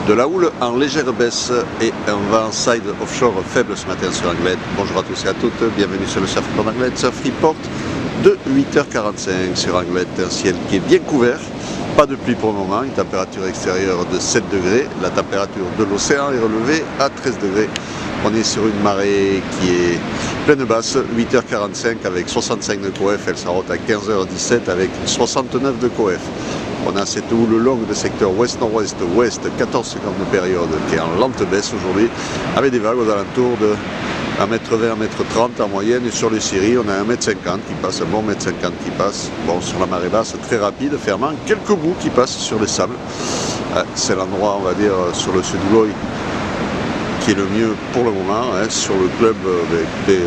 De la houle en légère baisse et un vent side offshore faible ce matin sur Anglette. Bonjour à tous et à toutes, bienvenue sur le Surf Report Anglette, Surf Report de 8h45 sur Anglette. Un ciel qui est bien couvert, pas de pluie pour le moment, une température extérieure de 7 degrés. La température de l'océan est relevée à 13 degrés. On est sur une marée qui est pleine basse, 8h45 avec 65 de coef, elle s'arrête à 15h17 avec 69 de coef. On a cette houle longue de secteur ouest-nord-ouest, ouest, 14 secondes de période qui est en lente baisse aujourd'hui, avec des vagues aux alentours de 1m20, 1m30 en moyenne. Et sur les séries, on a 1m50 qui passe, un bon 1m50 qui passe. Bon, sur la marée basse, très rapide, fermant, quelques bouts qui passent sur les sables. C'est l'endroit, on va dire, sur le sud-ouest qui est le mieux pour le moment. Sur le club,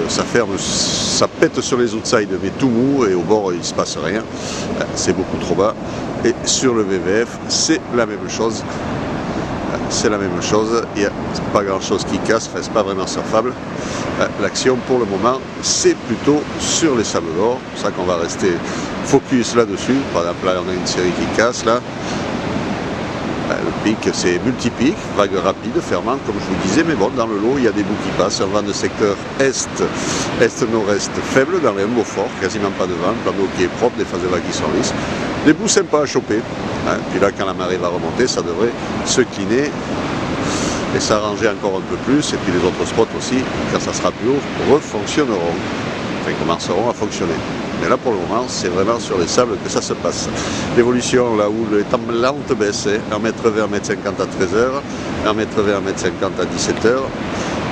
ça ferme, ça pète sur les outsides, mais tout mou, et au bord, il ne se passe rien. C'est beaucoup trop bas. Et sur le VVF, c'est la même chose. C'est la même chose. Il n'y a pas grand chose qui casse, enfin, c'est pas vraiment surfable. L'action pour le moment, c'est plutôt sur les sables d'or. C'est pour ça qu'on va rester focus là-dessus. Par exemple, là, on a une série qui casse là. Le pic, c'est multipic, vague rapide, fermant, comme je vous disais, mais bon, dans le lot, il y a des bouts qui passent. Un vent de secteur est-nord-est faible, dans les Beaufort, quasiment pas de vent, plan d'eau qui est propre, des phases de vagues qui sont lisses. Des bouts sympas à choper. Puis là, quand la marée va remonter, ça devrait se cliner et s'arranger encore un peu plus. Et puis les autres spots aussi, quand ça sera plus haut, refonctionneront. Enfin, commenceront à fonctionner. Mais là, pour le moment, c'est vraiment sur les sables que ça se passe. L'évolution, la houle est en lente baisse, 1m20, 1m50 à 13h, 1m20, 1m50 à 17h.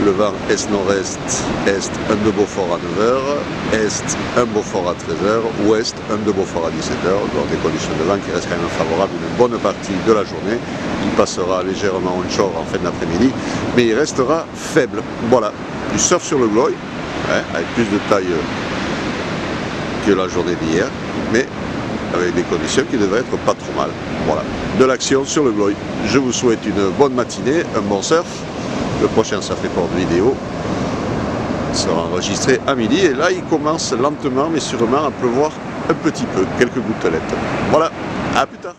Le vent est-nord-est, est, 1 de Beaufort à 9h, est, 1 Beaufort à 13h, ouest, 1 de Beaufort à 17h. Donc des conditions de vent qui restent quand même favorables une bonne partie de la journée. Il passera légèrement onshore en fin d'après-midi, mais il restera faible. Voilà, du surf sur le Gloy, avec plus de taille que la journée d'hier, mais avec des conditions qui devraient être pas trop mal. Voilà, de l'action sur le Gloy. Je vous souhaite une bonne matinée, un bon surf. Le prochain Surf Report vidéo sera enregistré à midi, et là il commence lentement mais sûrement à pleuvoir un petit peu, quelques gouttelettes. Voilà, à plus tard.